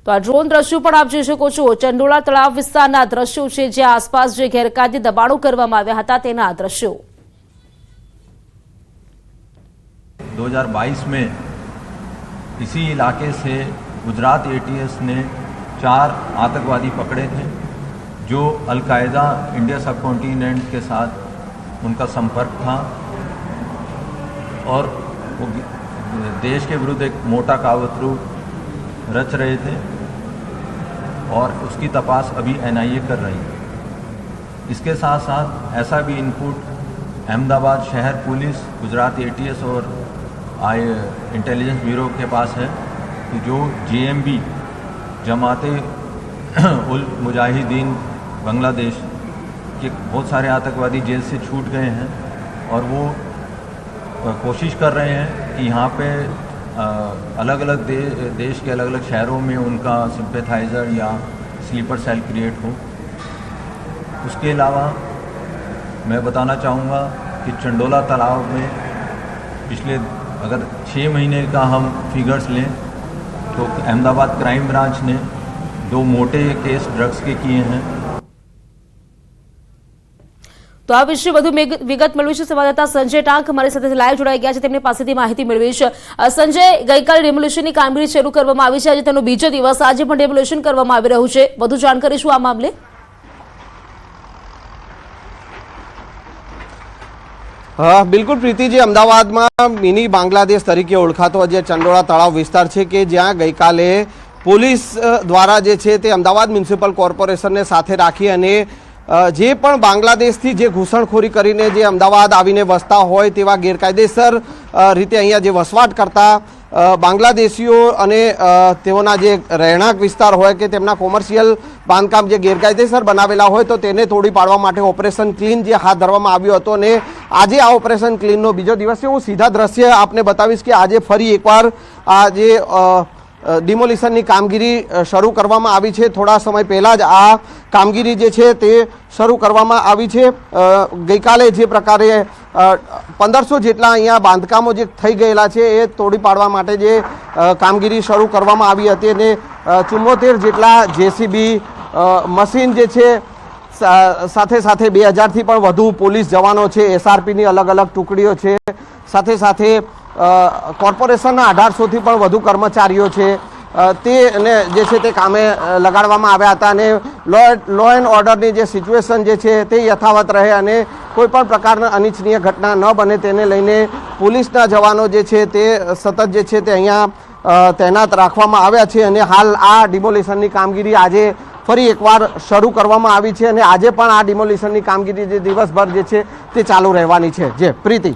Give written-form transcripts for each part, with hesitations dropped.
તો આ ડ્રોન દ્રશ્યો પણ આપ જોઈ શકો છો। ચંડોળા તળાવ વિસ્તારના દ્રશ્યો છે, જ્યાં આસપાસ જે ગેરકાયદે દબાણો કરવામાં આવ્યા હતા તેના આ દ્રશ્યો। 2022 में इसी इलाके से गुजरात एटीएस ने 4 आतंकवादी पकड़े थे जो अलकायदा इंडिया सब कॉन्टिनेंट के साथ उनका संपर्क था और वो देश के विरुद्ध एक मोटा कावतरू रच रहे थे और उसकी तपास अभी एनआईए कर रही है। इसके साथ साथ ऐसा भी इनपुट अहमदाबाद शहर पुलिस, गुजरात एटीएस और इंटेलिजेंस ब्यूरो के पास है कि जो जेएमबी जमाते उल मुजाहिदीन बांग्लादेश के बहुत सारे आतंकवादी जेल से छूट गए हैं और वो कोशिश कर रहे हैं कि यहाँ पे अलग अलग देश के अलग अलग शहरों में उनका सिंपैथाइज़र या स्लीपर सेल क्रिएट हो। उसके अलावा मैं बताना चाहूँगा कि चंडोला तालाब में पिछले अगर 6 महीने का हम फिगर्स लें तो अहमदाबाद क्राइम ब्रांच ने 2 मोटे केस ड्रग्स के किए हैं। तो आ विषय વધુ વિગત મેળવી છે સંવાદદાતા સંજય ટાંક અમારી સાથે લાઈવ જોડાઈ ગયા છે, તેમની પાસેથી માહિતી મેળવી છે। સંજય, ગઈકાલે ડેમોલિશનની કામગીરી શરૂ કરવામાં આવી છે, આજે તેનો બીજો દિવસ, આજે પણ ડેમોલિશન કરવામાં આવી રહ્યું છે, વધુ જાણકારી શું આ મામલે? बिल्कुल प्रीति जी, अमदावाद में मिनी बांग्लादेश तरीके ओळखातो जे चंडोळा तळाव विस्तार है कि ज्यां गई काले पुलिस द्वारा जे छे ते अमदावाद म्युनिसिपल कॉर्पोरेशन ने साथे राखी अने जे पण बांग्लादेश थी जे घूसणखोरी करीने जे अमदावाद आवीने वसता होय तेवा गैरकायदेसर रीते अहींया जे वसवाट करता बांग्लादेशीओ अने तेओना जे રહેણાંક विस्तार होय के तेमना कोमर्शियल बांधकाम जे गैरकायदेसर बनावेला होय तो तेने तोड़ी पाडवा माटे ऑपरेशन क्लीन जे हाथ धरवामां आव्यो हतो ने आजे आ ऑपरेशन क्लीननो बीजो दिवस छे। हूँ सीधा दृश्य आपने बतावीश कि आजे फरी एकवार आ जे डिमोलिशननी कामगीरी शरू करवामां आवी छे। थोड़ा समय पहला ज आ कामगीरी जे छे ते शरू करवामां आवी छे। गई काले जे प्रकारे 1500 जेटला अहींया बांधकामो जे थई गयेला छे ए तोड़ी पाडवा माटे जे कामगीरी शरू करवामां आवी हती अने 74 जेटला जेसीबी मशीन जे छे साथे साथे 2000 थी पण वधु पोलीस जवानो छे, एसआरपी नी अलग अलग टुकड़ीओ छे, साथे साथे कॉर्पोरेशनना 1800 थी पण वधु कर्मचारीओ छे ते जे छे ते कामे लगाडवामां आव्या हता अने लॉ एंड ऑर्डरनी जे सिच्युएशन जे छे ते यथावत रहे अने कोईपण प्रकारना अनिच्छनीय घटना न बने तेने लईने पोलीसना जवानो जे छे ते सतत जे छे ते अहींया तैनात राखवामां आव्या छे अने हाल आ डिमोलिशननी कामगीरी आजे फरी एकवार शरू करवामां आवी छे अने आजे पण आ डिमोलिशननी कामगीरी जे दिवसभर जे छे ते चालू रहेवानी छे। जे प्रीति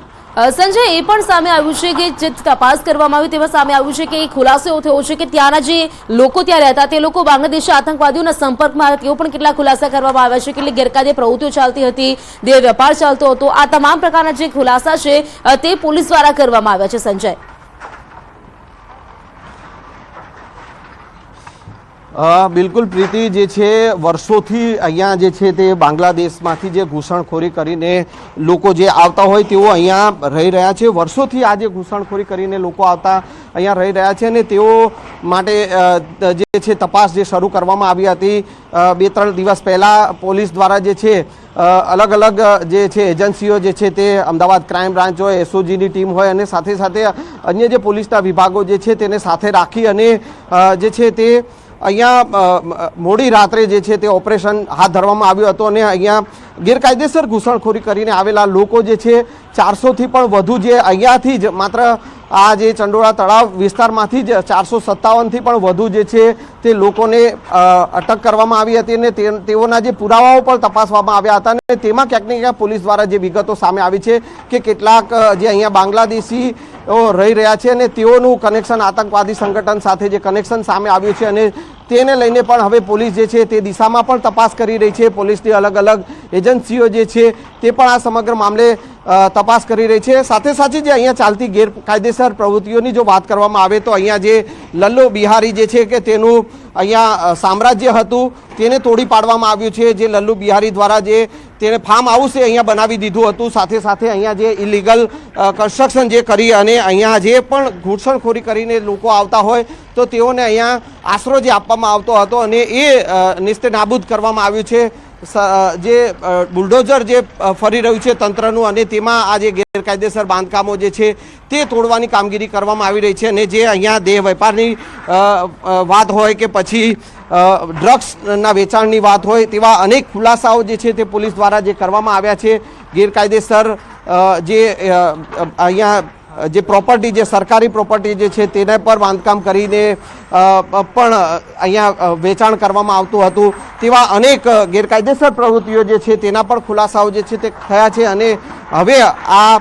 संजय, એ પણ સામે આવ્યું છે કે જે તપાસ કરવામાં આવી તેમાં સામે આવ્યું છે કે એ ખુલાસો એવો થયો છે કે ત્યાંના જે લોકો ત્યાં રહેતા તે લોકો બાંગ્લાદેશી આતંકવાદીઓના સંપર્કમાં આવ્યા, તેઓ પણ કેટલા ખુલાસા કરવામાં આવ્યા છે, કેટલી ગેરકાયદે પ્રવૃત્તિઓ ચાલતી હતી, દેહ વેપાર ચાલતો હતો, આ તમામ પ્રકારના જે ખુલાસા છે તે પોલીસ દ્વારા કરવામાં આવ્યા છે। સંજય, बिल्कुल प्रीति जे छे वर्षोथी अहींया जे छे ते बांग्लादेशमांथी जे घूसणखोरी करीने लोको जे आवता होय तेओ अहींया रही रह्या छे। वर्षोथी आ जे घूसणखोरी करीने लोको आवता अहींया रही रह्या छे अने तेओ माटे जे छे तपास जे शरू करवामां आवी हती 2-3 दिवस पहला पोलीस द्वारा जे छे अलग अलग जे छे एजन्सीओ जे छे ते अमदावाद क्राइम ब्रांच होय, एसओजीनी टीम होय अने साथे साथे अन्य जे पोलीसना विभागो जे छे तेने साथे राखी अने जे छे ते अहींया मोडी रात्रे जे छे ते ऑपरेशन हाथ धरवामां आव्युं हतुं अने अहींया गैरकायदेसर घूसणखोरी करीने आवेला लोको जे छे 400 थी पण वधु जे अहींयाथी ज मात्र आ जे चंडोळा तळाव विस्तारमांथी ज 457 थी पण वधु जे छे ते लोकोने अटक करवामां आवी हती अने तेओना जे पुरावाओ पण तपासवामां आव्या हता अने तेमां क्यांक ने क्यांक पोलीस द्वारा जे विगतो सामे आवी छे के केटलाक जे अहींया बांग्लादेशी रही रह्या छे अने तेओनुं कनेक्शन आतंकवादी संगठन साथे जे कनेक्शन सामे आव्युं छे अने तेने लईने पण हवे पोलीस जे छे ते दिशामां पण तपास करी रही छे। पोलीसनी अलग अलग एजन्सीओ जे छे ते पण आ समग्र मामले तपास करी रही छे। साथे साथे जे अहींया चालती गैरकायदेसर प्रवृत्तिओनी जो बात करवामां आवे तो अहींया जे लल्लू बिहारी जे छे के तेनुं अहींया साम्राज्य हतुं तेने तोड़ी पाडवामां आव्युं छे। जे लल्लू बिहारी द्वारा जे તેણે ફાર્મ હાઉસ અહીંયા બનાવી દીધું હતું, સાથે સાથે અહીંયા જે ઇલીગલ કન્સ્ટ્રક્શન જે કરી અને અહીંયા જે પણ ઘૂસણખોરી કરીને લોકો આવતા હોય તો તેઓને અહીંયા આશરો જે આપવામાં આવતો હતો અને એ નિસ્તે નાબૂદ કરવામાં આવ્યું છે. જે બુલડોઝર જે ફરી રહ્યું છે તંત્રનું અને તેમાં આ જે ગેરકાયદેસર બાંધકામો જે છે તે તોડવાની કામગીરી કરવામાં આવી રહી છે. અને જે અહીંયા દેહ વેપારની વાત હોય કે પછી ડ્રગ્સના વેચાણની વાત હોય તેવા અનેક ખુલાસાઓ જે છે તે પોલીસ દ્વારા જે કરવામાં આવ્યા છે. ગેરકાયદેસર જે અહીંયા જે પ્રોપર્ટી જે સરકારી પ્રોપર્ટી જે છે તેને પર બાંધકામ કરીને પણ અહીંયા વેચાણ કરવામાં આવતું હતું તેવા અનેક ગેરકાયદેસર પ્રવૃત્તિઓ જે છે તેના પણ ખુલાસાઓ જે છે તે થયા છે. અને હવે આ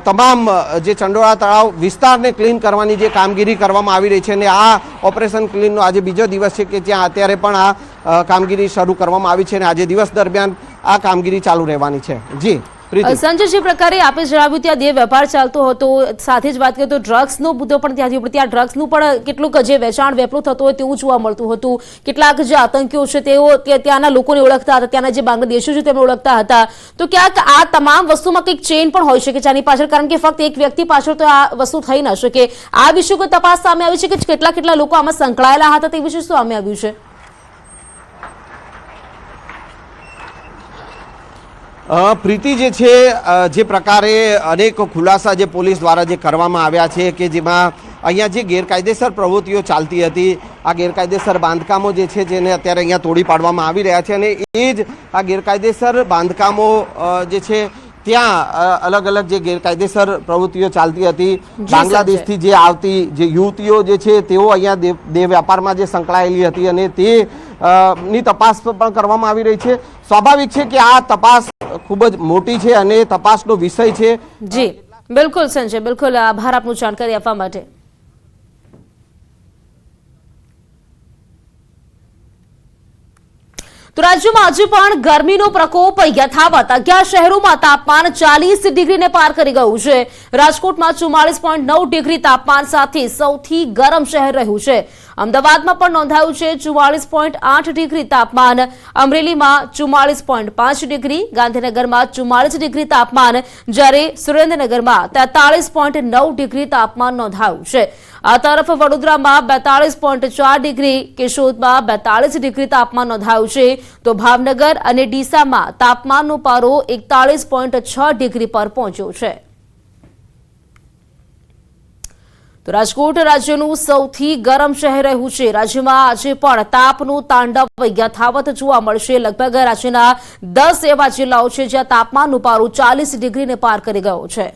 તમામ જે ચંડોળા તળાવ વિસ્તારને ક્લીન કરવાની જે કામગીરી કરવામાં આવી રહી છે અને આ ઓપરેશન ક્લીનનો આજે બીજો દિવસ છે કે જ્યાં અત્યારે પણ આ કામગીરી શરૂ કરવામાં આવી છે અને આજે દિવસ દરમિયાન આ કામગીરી ચાલુ રહેવાની છે. જી સંજય, જે પ્રકારે આપે જણાવ્યું ત્યાં દેહ વેપાર ચાલતો હતો, સાથે જ વાત કરીએ તો ડ્રગ્સનો મુદ્દો પણ ત્યાંથી ત્યાં ડ્રગ્સનું પણ કેટલુંક જે વેચાણ વેપલું થતું હોય તેવું જોવા મળતું હતું. કેટલાક જે આતંકીઓ છે તેઓ ત્યાંના લોકોને ઓળખતા હતા, ત્યાંના જે બાંગ્લાદેશીઓ છે તેમને ઓળખતા હતા. તો ક્યાંક આ તમામ વસ્તુમાં કંઈક ચેઇન પણ હોઈ શકે છે આની પાછળ, કારણ કે ફક્ત એક વ્યક્તિ પાછળ તો આ વસ્તુ થઈ ન શકે. આ વિશે કોઈ તપાસ સામે આવી છે કે કેટલા લોકો આમાં સંકળાયેલા હતા તે વિશે શું સામે આવ્યું છે? પ્રીતિ જે છે જે પ્રકારે અનેક ખુલાસા જે પોલીસ દ્વારા જે કરવામાં આવ્યા છે કે જેમાં અહીંયા જે ગેરકાયદેસર પ્રવૃત્તિઓ ચાલતી હતી, આ ગેરકાયદેસર બાંધકામો જે છે જેને અત્યારે અહીંયા તોડી પાડવામાં આવી રહ્યા છે અને એ જ આ ગેરકાયદેસર બાંધકામો જે છે ત્યાં અલગ અલગ જે ગેરકાયદેસર પ્રવૃત્તિઓ ચાલતી હતી. બાંગ્લાદેશથી જે આવતી જે યુવતીઓ જે છે તેઓ અહીંયા દેહ વેપારમાં જે સંકળાયેલી હતી અને તે ની તપાસ પણ કરવામાં આવી રહી છે. સ્વાભાવિક છે કે આ તપાસ ખૂબ જ મોટી છે અને તપાસનો વિષય છે. જી બિલકુલ સંજય, બિલકુલ આભાર આપનું જાણકારી આપવા માટે. તો રાજ્યમાં આજે પણ ગરમીનો પ્રકોપ યથાવત. 11 શહેરોમાં તાપમાન 40 ડિગ્રીને પાર કરી ગયું છે. રાજકોટમાં 44.9 ડિગ્રી તાપમાન સાથે સૌથી ગરમ શહેર રહ્યું છે. અમદાવાદમાં પણ નોંધાયું છે 44.8 ડિગ્રી તાપમાન. અમરેલીમાં 44.5 ડિગ્રી, ગાંધીનગરમાં 44 ડિગ્રી તાપમાન, જ્યારે સુરેન્દ્રનગરમાં 43.9 ડિગ્રી તાપમાન નોંધાયું છે. આ તરફ વડોદરામાં 42.4 ડિગ્રી, કેશોદમાં 42 ડિગ્રી તાપમાન નોંધાયું છે. તો ભાવનગર અને ડીસામાં તાપમાનનો પારો 41.6 ડિગ્રી પર પહોંચ્યો છે. તો રાજકોટ રાજ્યનું સૌથી ગરમ શહેર રહ્યું છે. રાજ્યમાં આજે પણ તાપનું તાંડવ યથાવત જોવા મળશે. લગભગ રાજ્યના 10 એવા જિલ્લાઓ છે જ્યાં તાપમાનનો પારો 40 ડિગ્રીને પાર કરી ગયો છે.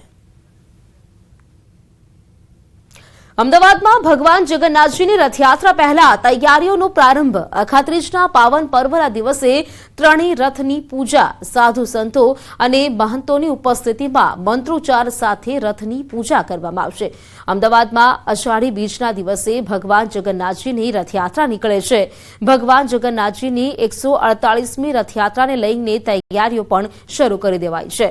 અમદાવાદમાં ભગવાન જગન્નાથજીની રથયાત્રા પહેલા તૈયારીઓનો પ્રારંભ. અખાત્રીજના પાવન પર્વના દિવસે ત્રણેય રથની પૂજા સાધુ સંતો અને મહંતોની ઉપસ્થિતિમાં મંત્રોચ્ચાર સાથે રથની પૂજા કરવામાં આવશે. અમદાવાદમાં અષાઢી બીજના દિવસે ભગવાન જગન્નાથજીની રથયાત્રા નીકળે છે. ભગવાન જગન્નાથજીની 148મી રથયાત્રાને લઈને તૈયારીઓ પણ શરૂ કરી દેવાઈ છે.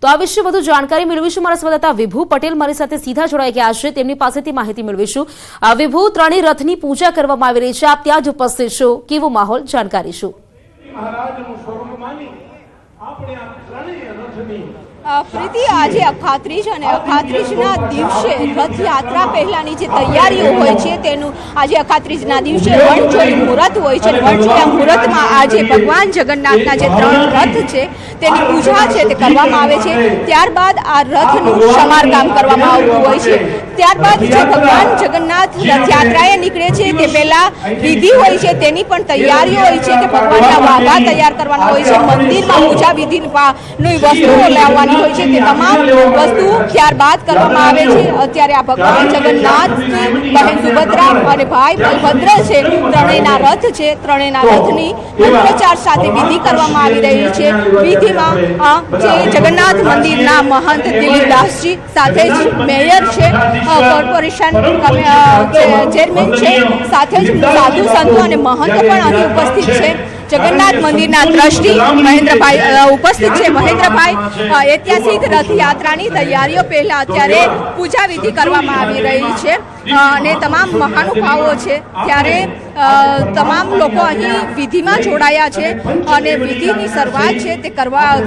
તો આ વિશે વધુ જાણકારી મેળવીશું. મારા સંવાદદાતા વિભુ પટેલ મારી સાથે સીધા જોડાઈ ગયા છે, તેમની પાસેથી માહિતી મેળવીશું. વિભુ, ત્રણેય રથની પૂજા કરવામાં આવી રહી છે, આપ ત્યાં જ ઉપસ્થિત છો, કેવો માહોલ, જાણકારી શું? પ્રીતિ, આજે અખાત્રીજ અને અખાત્રીજના દિવસે રથયાત્રા પહેલાની જે તૈયારીઓ હોય છે તેનું આજે અખાત્રીજના દિવસે વણજોઈ મુહૂર્ત હોય છે. વણજોયા મુહૂર્તમાં આજે ભગવાન જગન્નાથના જે 3 રથ છે તેની પૂજા છે તે કરવામાં આવે છે. ત્યારબાદ આ રથનું સમારકામ કરવામાં આવતું હોય છે. ત્યારબાદ જે ભગવાન જગન્નાથ રથયાત્રાએ નીકળે છે તે પહેલા વિધિ હોય છે, તેની પણ તૈયારીઓ હોય છે કે ભગવાનના વાઘા તૈયાર કરવાના હોય છે, મંદિરમાં પૂજા વિધિની વસ્તુઓ લાવવાની હોય છે, તે તમામ વસ્તુઓ ત્યારબાદ કરવામાં આવે છે. અત્યારે આ ભગવાન જગન્નાથની બહેન સુભદ્રા અને ભાઈ બલભદ્ર છે, ત્રણેયના રથ છે, ત્રણેયના રથની મંત્રોચ્ચાર સાથે વિધિ કરવામાં આવી રહી છે. વિધિમાં જે જગન્નાથ મંદિરના મહંત દિલીપદાસજી, સાથે જ મેયર છે, કોર્પોરેશન ચેરમેન છે, સાથે જ સાધુ સંતો અને મહંત પણ અહીં ઉપસ્થિત છે. જગન્નાથ મંદિરના ટ્રસ્ટી મહેન્દ્રભાઈ ઉપસ્થિત છે. મહેન્દ્રભાઈ, ઐતિહાસિક રથયાત્રાની તૈયારીઓ પહેલા અત્યારે પૂજા વિધિ કરવામાં આવી રહી છે. અને તમામ મહાનુભાવો છે, ત્યારે તમામ લોકો અહીં વિધિમાં જોડાયા છે અને વિધિની શરૂઆત છે તે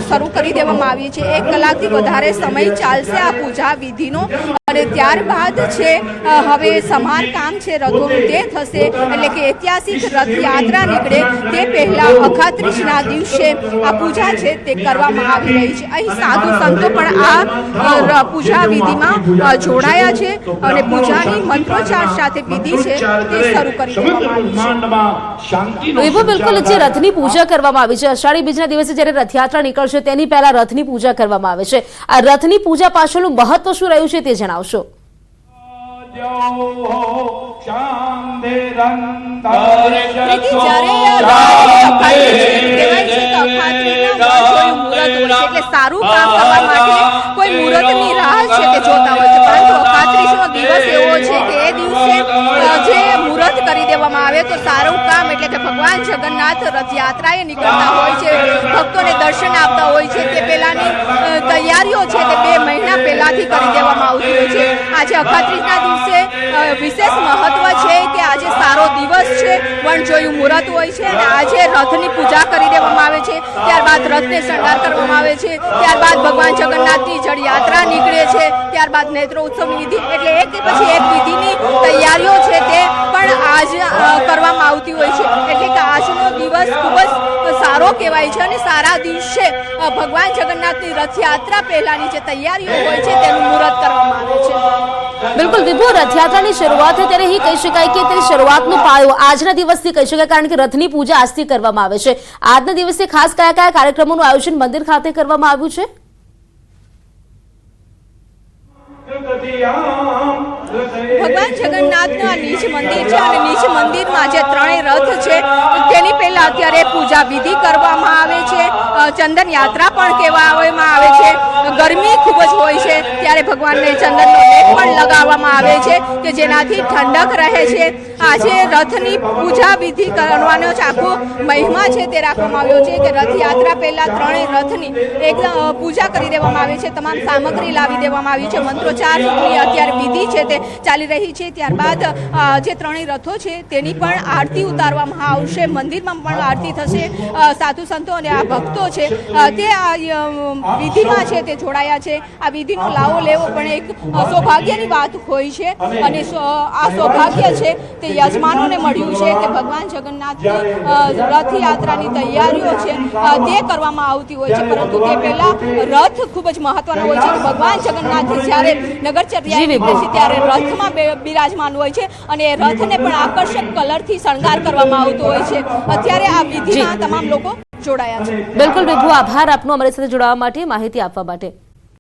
શરૂ કરી દેવામાં આવી છે. 1 કલાકથી વધારે સમય ચાલશે આ પૂજા વિધિનો અને ત્યારબાદ છે હવે સમારકામ છે રથોનું તે થશે. એટલે કે ઐતિહાસિક રથયાત્રા નીકળે તે પહેલા અખાત્રીજના દિવસે આ પૂજા છે તે કરવામાં આવી રહી છે. અહીં સાધુ સંતો પણ આ પૂજા વિધિમાં જોડાયા છે અને પૂજાની મંત્રોચ્ચાર સાથે વિધિ છે તે શરૂ કરી દેવામાં આવી છે. વિભુ, બિલકુલ જે રથની પૂજા કરવામાં આવી છે, અષાઢી બીજના દિવસે જ્યારે રથયાત્રા નીકળશે તેની પહેલા રથની પૂજા કરવામાં આવે છે. આ રથની પૂજા પાછળનું મહત્વ શું રહ્યું છે તે જણાવશો. એટલે સારું કામ કરવા માટે કોઈ મુહૂર્તની રાહ છે તે જોતા હોય છે, પરંતુ અખાત્રીજનો દિવસ એવો છે કે એ દિવસે જે મુહૂર્ત કરી દેવામાં આવે તો સારું કામ, એટલે કે ભગવાન જગન્નાથ રથયાત્રાએ નીકળતા હોય છે, ભક્તોને દર્શન આપતા હોય છે, તે પહેલાની તૈયારીઓ છે તે 2 મહિના પહેલાથી કરી દેવામાં આવતી હોય છે. આજે અખાત્રીજના દિવસે વિશેષ મહત્વ છે કે આજે સારો દિવસ છે, વણજોયું મુહૂર્ત હોય છે અને આજે રથની પૂજા કરી દેવામાં આવે છે. ત્યારબાદ રથને શણગાર કરવામાં આવે છે, ત્યારબાદ ભગવાન જગન્નાથની જળયાત્રા નીકળે છે, ત્યારબાદ નેત્રોત્સવની વિધિ, એટલે એક પછી એક વિધિની તૈયારીઓ છે તે પણ આજ કરવામાં આવતી હોય છે. એટલે કે આજનો દિવસ ખૂબ જ સારો કહેવાય છે અને સારા દિવસે ભગવાન જગન્નાથની રથયાત્રા પહેલાની જે તૈયારીઓ હોય છે તેનું મુહૂર્ત કરવામાં આવે છે. બિલકુલ વિભુ, રથયાત્રાની શરૂઆત થાય ત્યારે કહી શકાય કે તેની શરૂઆતનો પાયો આજના દિવસથી કહી શકાય, કારણ કે રથની પૂજા આજથી કરવામાં આવે છે. આજના દિવસે ખાસ કયા કયા કાર્યક્રમોનું આયોજન મંદિર ખાતે કરવામાં આવ્યું છે? ભગવાન જગન્નાથનું આ નીચ મંદિર છે અને નીચ મંદિરમાં જે 3 રથ છે તેની પહેલા અત્યારે પૂજા વિધિ કરવામાં આવે છે. ચંદન યાત્રા પણ કહેવામાં આવે છે. ગરમી ખૂબ જ હોય છે ત્યારે ભગવાનને ચંદનનો લેપ પણ લગાવવામાં આવે છે કે જેનાથી ઠંડક રહે છે. આજે રથની પૂજા વિધિ કરવાનો છે આખો મહિમા છે તે રાખવામાં આવ્યો છે કે રથયાત્રા પહેલા 3 રથની એકદમ પૂજા કરી દેવામાં આવે છે. તમામ સામગ્રી લાવી દેવામાં આવી છે. મંત્રોચ્ચારની અત્યારે વિધિ છે તે ચાલી રહી છે. ત્યારબાદ જે 3 રથો છે તેની પણ આરતી ઉતારવામાં આવશે. મંદિરમાં પણ આરતી થશે. સાધુ સંતો અને આ ભક્તો છે તે આ વિધિમાં છે તે જોડાયા છે. આ વિધિનો લાવો લેવો પણ એક સૌભાગ્યની વાત હોય છે અને આ સૌભાગ્ય છે તે યજમાનોને મળ્યું છે કે ભગવાન જગન્નાથની રથયાત્રાની તૈયારીઓ છે તે કરવામાં આવતી હોય છે. પરંતુ તે પહેલા રથ ખૂબ જ મહત્વનો હોય છે. ભગવાન જગન્નાથ જ્યારે નગરચર્યાએ નીકળે છે ત્યારે રથમાં બિરાજમાન હોય છે અને એ રથને પણ આકર્ષક કલરથી શણગાર કરવામાં આવતો હોય છે. અત્યારે આ વિધિમાં તમામ લોકો જોડાયા છે. બિલકુલ વિભુ, આભાર આપનો અમારી સાથે જોડાવા માટે, માહિતી આપવા માટે.